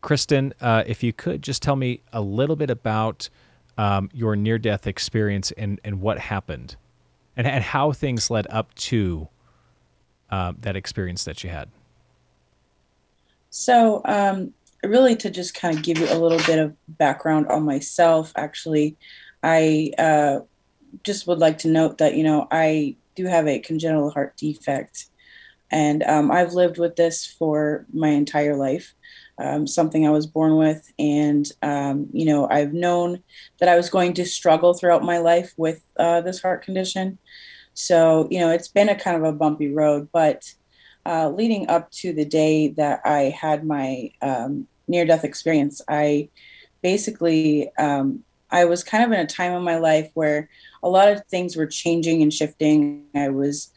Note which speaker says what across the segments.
Speaker 1: Kristen, if you could just tell me a little bit about your near-death experience and what happened, and how things led up to that experience that you had.
Speaker 2: So, really, to just kind of give you a little bit of background on myself, actually, I just would like to note that, I do have a congenital heart defect, and I've lived with this for my entire life, something I was born with. And, I've known that I was going to struggle throughout my life with this heart condition. So, it's been a kind of a bumpy road, but leading up to the day that I had my near death experience, I basically, I was kind of in a time in my life where a lot of things were changing and shifting. I was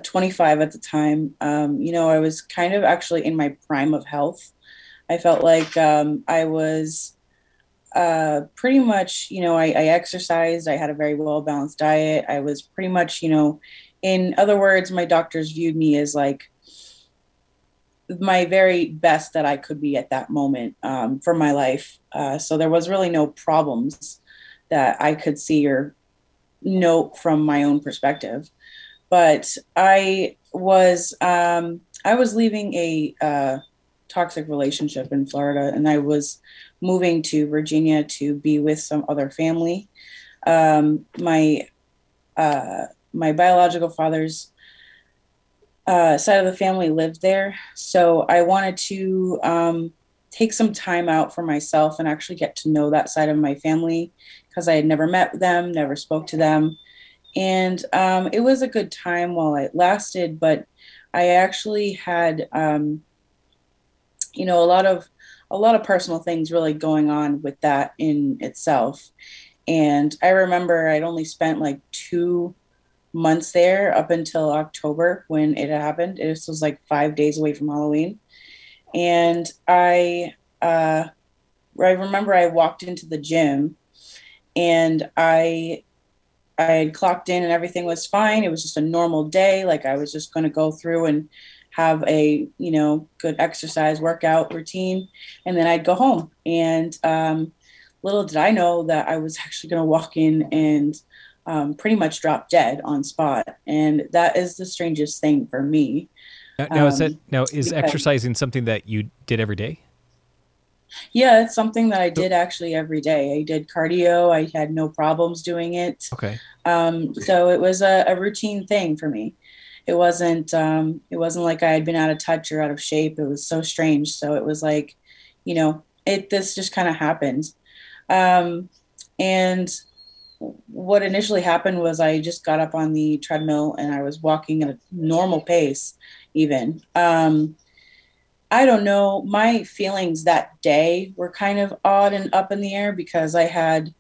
Speaker 2: 25 at the time. I was kind of actually in my prime of health. I felt like I was pretty much, I exercised. I had a very well balanced diet. I was pretty much, in other words, my doctors viewed me as like my very best that I could be at that moment for my life. So there was really no problems that I could see or note from my own perspective. But I was leaving a toxic relationship in Florida, and I was moving to Virginia to be with some other family. My my biological father's side of the family lived there, so I wanted to take some time out for myself and actually get to know that side of my family because I had never met them, never spoke to them, and it was a good time while it lasted. But I actually had a lot of personal things really going on with that in itself. And I remember I'd only spent like 2 months there up until October when it happened. It was like 5 days away from Halloween. And I remember I walked into the gym, and I had clocked in and everything was fine. It was just a normal day. Like I was just going to go through and have a, good exercise workout routine. And then I'd go home. And little did I know that I was actually going to walk in and pretty much drop dead on spot. And that is the strangest thing for me.
Speaker 1: Now is
Speaker 2: Because,
Speaker 1: exercising something that you did every day?
Speaker 2: yeah, it's something that I
Speaker 1: So-
Speaker 2: did actually every day. I did cardio. I had no problems doing it.
Speaker 1: Okay.
Speaker 2: So it was a routine thing for me. It wasn't like I had been out of touch or out of shape. It was so strange. So it was like, this just kind of happened. Um, and what initially happened was I just got up on the treadmill and I was walking at a normal pace, even. I don't know. My feelings that day were kind of odd and up in the air because I had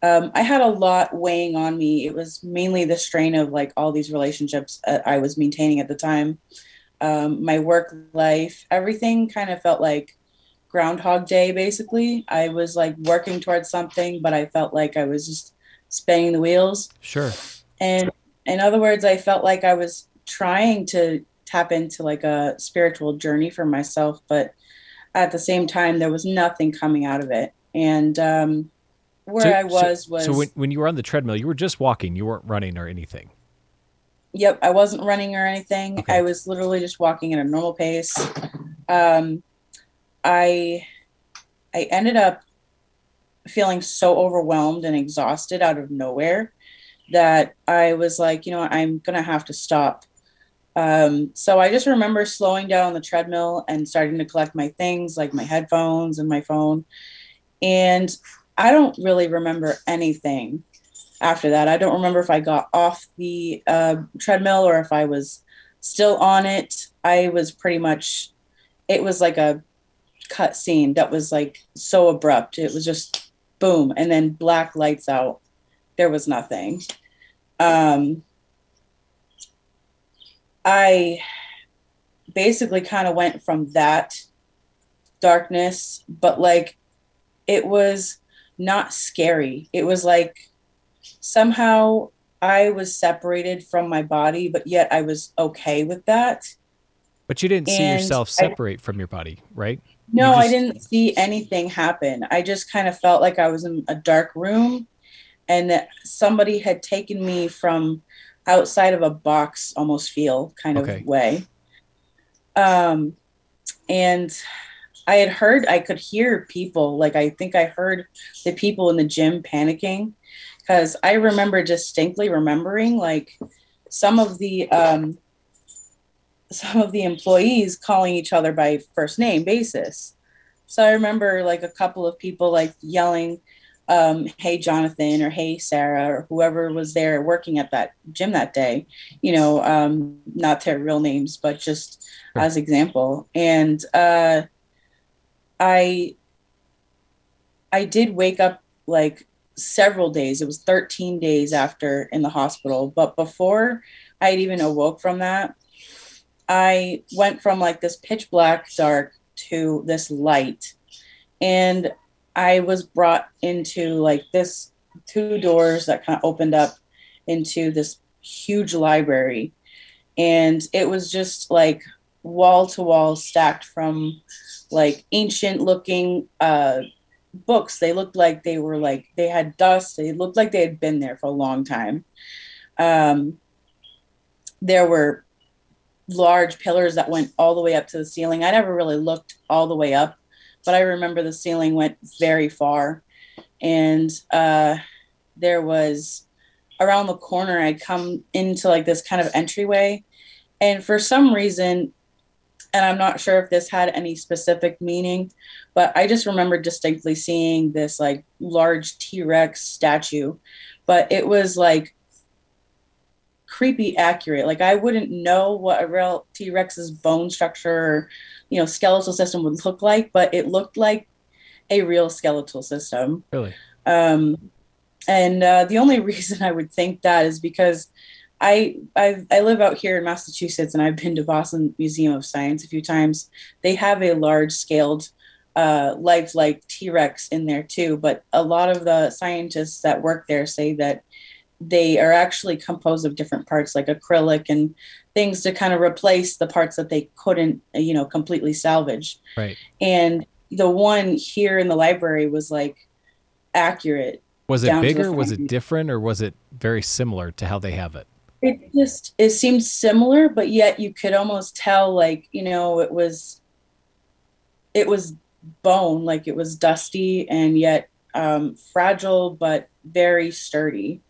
Speaker 2: a lot weighing on me. It was mainly the strain of like all these relationships I was maintaining at the time. My work life, everything kind of felt like Groundhog Day, basically. I was like working towards something, but I felt like I was just spinning the wheels.
Speaker 1: Sure.
Speaker 2: And in other words, I felt like I was trying to tap into like a spiritual journey for myself, but at the same time, there was nothing coming out of it. And
Speaker 1: So
Speaker 2: where I
Speaker 1: so
Speaker 2: was
Speaker 1: so when
Speaker 2: was
Speaker 1: when you were on the treadmill, you were just walking. You weren't running or anything.
Speaker 2: Yep, I wasn't running or anything. I
Speaker 1: Okay.
Speaker 2: was literally just walking at a normal pace. Um, I I ended up feeling so overwhelmed and exhausted out of nowhere that I was like, I'm gonna have to stop. So I just remember slowing down on the treadmill and starting to collect my things like my headphones and my phone. And I don't really remember anything after that. I don't remember if I got off the treadmill or if I was still on it. I was pretty much, it was like a cut scene that was like so abrupt. It was just boom, and then black lights out. There was nothing. Um, I basically kind of went from that darkness, but like it was not scary. It was like somehow I was separated from my body, but yet I was okay with that.
Speaker 1: But you didn't see
Speaker 2: And
Speaker 1: yourself separate from your body, right? You
Speaker 2: no, I
Speaker 1: just
Speaker 2: didn't see anything happen. I just kind of felt like I was in a dark room and that somebody had taken me from outside of a box, almost feel kind of
Speaker 1: okay.
Speaker 2: way. Um, and I could hear people, like, I think I heard the people in the gym panicking because I remember distinctly remembering like some of the, um, some of the employees calling each other by first name basis. So I remember like a couple of people like yelling, "Hey Jonathan," or "Hey Sarah," or whoever was there working at that gym that day. Not their real names, but just
Speaker 1: Sure.
Speaker 2: as example. And I I did wake up like several days. It was 13 days after in the hospital, but before I had even awoke from that, I went from like this pitch black dark to this light. And I was brought into like this two doors that kind of opened up into this huge library. And it was just like wall to wall stacked from like ancient looking books. They looked like they were like they had dust. They looked like they had been there for a long time. Um, there were large pillars that went all the way up to the ceiling. I never really looked all the way up, but I remember the ceiling went very far. And there was around the corner, I'd come into like this kind of entryway. And for some reason, and I'm not sure if this had any specific meaning, but I just remember distinctly seeing this like large T-Rex statue, but it was like creepy accurate. Like I wouldn't know what a real T-Rex's bone structure or, skeletal system would look like, but it looked like a real skeletal system.
Speaker 1: Really?
Speaker 2: Um, and the only reason I would think that is because I live out here in Massachusetts, and I've been to Boston Museum of Science a few times. They have a large scaled lifelike T-Rex in there too, but a lot of the scientists that work there say that they are actually composed of different parts like acrylic and things to kind of replace the parts that they couldn't completely salvage.
Speaker 1: Right.
Speaker 2: And the one here in the library was like accurate
Speaker 1: Was it
Speaker 2: down to the
Speaker 1: bigger? Was
Speaker 2: fine.
Speaker 1: it different, or was it very similar to how they have it?
Speaker 2: It seemed similar, but yet you could almost tell like it was bone, like it was dusty and yet fragile but very sturdy.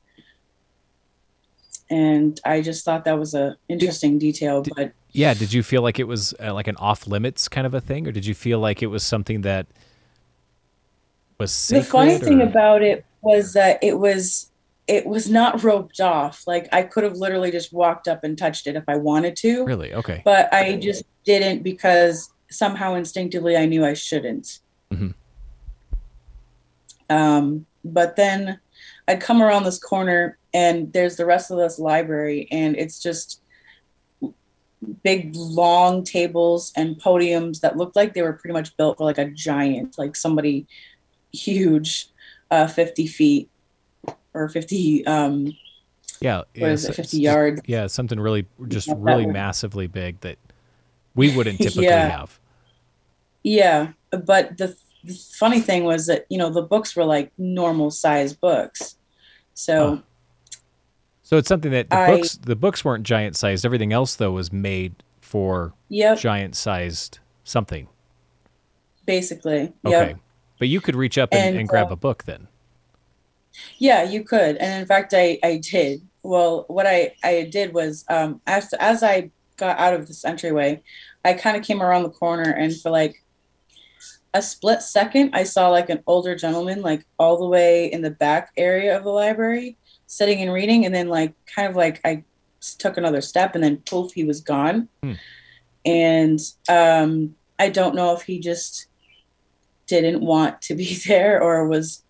Speaker 2: And I just thought that was a
Speaker 1: Did,
Speaker 2: interesting detail.
Speaker 1: did
Speaker 2: But
Speaker 1: yeah, did you feel like it was like an off limits kind of a thing, or did you feel like it was something that was
Speaker 2: the funny
Speaker 1: sacred
Speaker 2: thing
Speaker 1: or
Speaker 2: about it was that it was not roped off. Like I could have literally just walked up and touched it if I wanted to,
Speaker 1: really? Okay.
Speaker 2: but I just didn't because somehow instinctively I knew I shouldn't.
Speaker 1: Hmm.
Speaker 2: But then I'd come around this corner and there's the rest of this library, and it's just big long tables and podiums that looked like they were pretty much built for like a giant, like somebody huge, 50 feet or 50,
Speaker 1: Yeah,
Speaker 2: what
Speaker 1: yeah,
Speaker 2: is it,
Speaker 1: so
Speaker 2: 50
Speaker 1: it's just
Speaker 2: yards.
Speaker 1: yeah, something really just
Speaker 2: Not that
Speaker 1: really
Speaker 2: one.
Speaker 1: massively big that we wouldn't typically
Speaker 2: Yeah,
Speaker 1: have.
Speaker 2: yeah. But the funny thing was that, the books were like normal size books.
Speaker 1: Huh.
Speaker 2: So
Speaker 1: So it's something that
Speaker 2: I,
Speaker 1: the books weren't giant sized. Everything else though was made for
Speaker 2: yep,
Speaker 1: giant sized something.
Speaker 2: basically,
Speaker 1: Okay.
Speaker 2: yep.
Speaker 1: But you could reach up
Speaker 2: And
Speaker 1: and grab a book then.
Speaker 2: yeah, you could. And in fact, I did. Well, what I did was, as I got out of this entryway, I kind of came around the corner, and for like a split second, I saw like an older gentleman, like all the way in the back area of the library, sitting and reading. And then, like, kind of like I took another step, and then poof, he was gone.
Speaker 1: Hmm.
Speaker 2: And I don't know if he just didn't want to be there or was,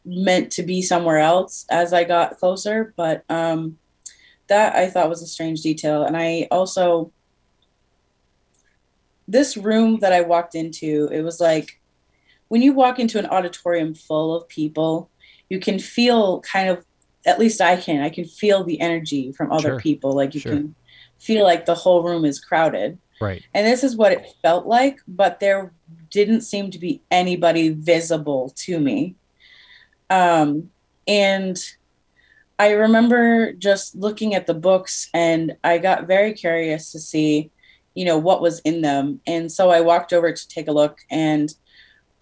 Speaker 2: meant to be somewhere else as I got closer. But that I thought was a strange detail. And I also, this room that I walked into, it was like when you walk into an auditorium full of people, you can feel kind of, at least I can feel the energy from other
Speaker 1: Sure.
Speaker 2: people. Like you
Speaker 1: Sure.
Speaker 2: can feel like the whole room is crowded.
Speaker 1: Right.
Speaker 2: And this is what it felt like, but there didn't seem to be anybody visible to me. And I remember just looking at the books, and I got very curious to see, what was in them. And so I walked over to take a look, and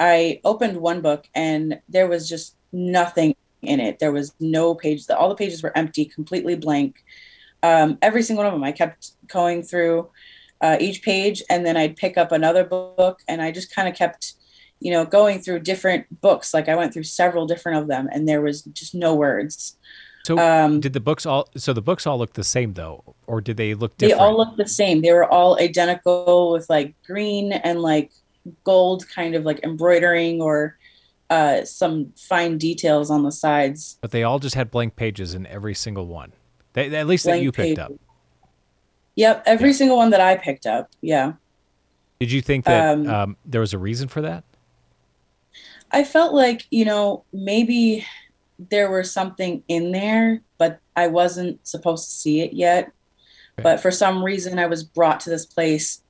Speaker 2: I opened one book, and there was just nothing in it. There was no page. All the pages were empty, completely blank. Every single one of them, I kept going through each page, and then I'd pick up another book, and I just kind of kept, going through different books. Like I went through several different of them, and there was just no words.
Speaker 1: So did the books all? So the books all look the same though, or did they look
Speaker 2: They all
Speaker 1: different?
Speaker 2: looked the same. They were all identical with like green and like gold kind of like embroidering or some fine details on the sides.
Speaker 1: But they all just had blank pages in every single one. At least that you
Speaker 2: Blank
Speaker 1: picked
Speaker 2: page.
Speaker 1: up.
Speaker 2: Yep,
Speaker 1: Yeah.
Speaker 2: every single one that I picked up. Yeah.
Speaker 1: Did you think that
Speaker 2: Um,
Speaker 1: there was a reason for that?
Speaker 2: I felt like, maybe there was something in there, but I wasn't supposed to see it yet.
Speaker 1: Okay.
Speaker 2: But for some reason, I was brought to this place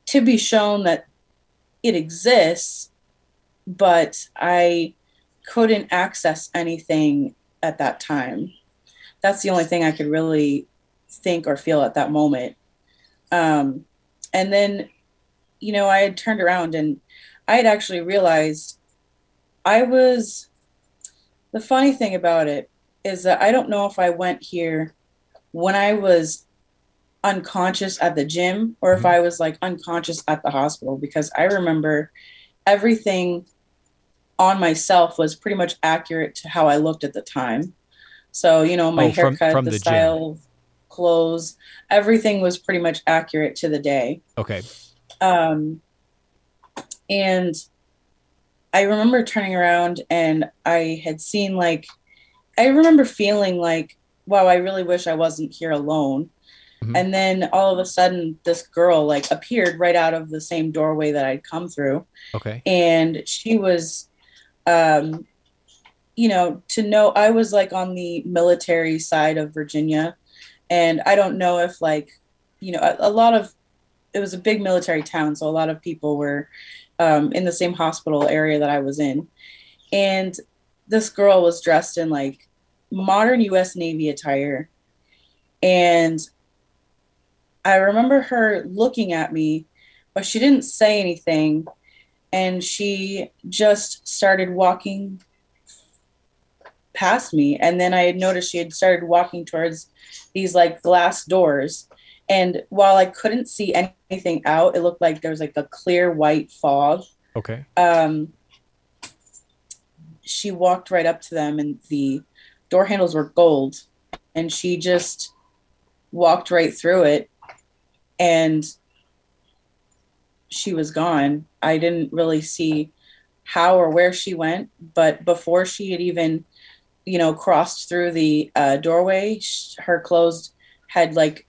Speaker 2: to be shown that it exists, but I couldn't access anything at that time. That's the only thing I could really think or feel at that moment. Um, and then, I had turned around, and I had actually realized I was, the funny thing about it is that I don't know if I went here when I was unconscious at the gym or if
Speaker 1: Mhm.
Speaker 2: I was like unconscious at the hospital, because I remember everything on myself was pretty much accurate to how I looked at the time. So, my
Speaker 1: Oh,
Speaker 2: haircut,
Speaker 1: from
Speaker 2: the
Speaker 1: the gym.
Speaker 2: style of clothes, everything was pretty much accurate to the day.
Speaker 1: Okay.
Speaker 2: Um, and I remember turning around, and I had seen like, I remember feeling like, wow, I really wish I wasn't here alone.
Speaker 1: Mhm.
Speaker 2: And then all of a sudden, this girl like appeared right out of the same doorway that I'd come through.
Speaker 1: Okay.
Speaker 2: And she was, um, to know I was like on the military side of Virginia. And I don't know if like, a lot of, it was a big military town. So a lot of people were in the same hospital area that I was in. And this girl was dressed in like modern US Navy attire. And I remember her looking at me, but she didn't say anything. And she just started walking past me. And then I had noticed she had started walking towards these like glass doors. And while I couldn't see anything out, it looked like there was like a clear white fog.
Speaker 1: Okay.
Speaker 2: She walked right up to them, and the door handles were gold. And she just walked right through it, and she was gone. I didn't really see how or where she went, but before she had even, crossed through the doorway, her clothes had like,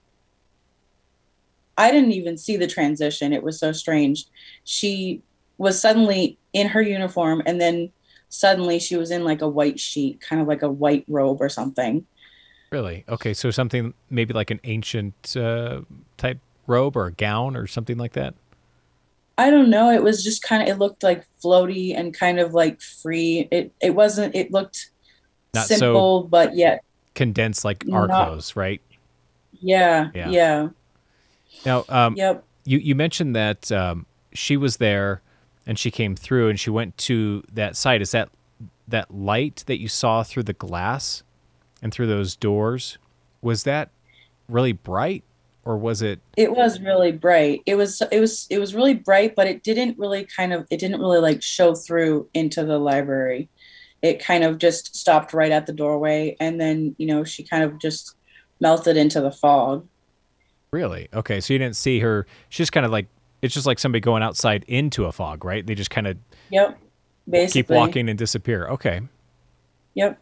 Speaker 2: I didn't even see the transition. It was so strange. She was suddenly in her uniform, and then suddenly she was in like a white sheet, kind of like a white robe or something.
Speaker 1: Really? Okay. So something maybe like an ancient type robe or a gown or something like that.
Speaker 2: I don't know. It was just kind of, it looked like floaty and kind of like free. It wasn't, it looked
Speaker 1: Not so
Speaker 2: simple, but yet
Speaker 1: condensed like our
Speaker 2: not,
Speaker 1: clothes, right?
Speaker 2: yeah,
Speaker 1: Yeah.
Speaker 2: yeah,
Speaker 1: Now,
Speaker 2: yep.
Speaker 1: you mentioned that she was there and she came through and she went to that site. Is that light that you saw through the glass and through those doors? Was that really bright, or was it?
Speaker 2: It was really bright. It was really bright, but it didn't really like show through into the library. It kind of just stopped right at the doorway, and then, she kind of just melted into the fog.
Speaker 1: Really? Okay, so you didn't see her. She's just kind of like, it's just like somebody going outside into a fog, right? They just kind of
Speaker 2: Yep.
Speaker 1: keep
Speaker 2: Basically.
Speaker 1: walking and disappear. Okay.
Speaker 2: Yep.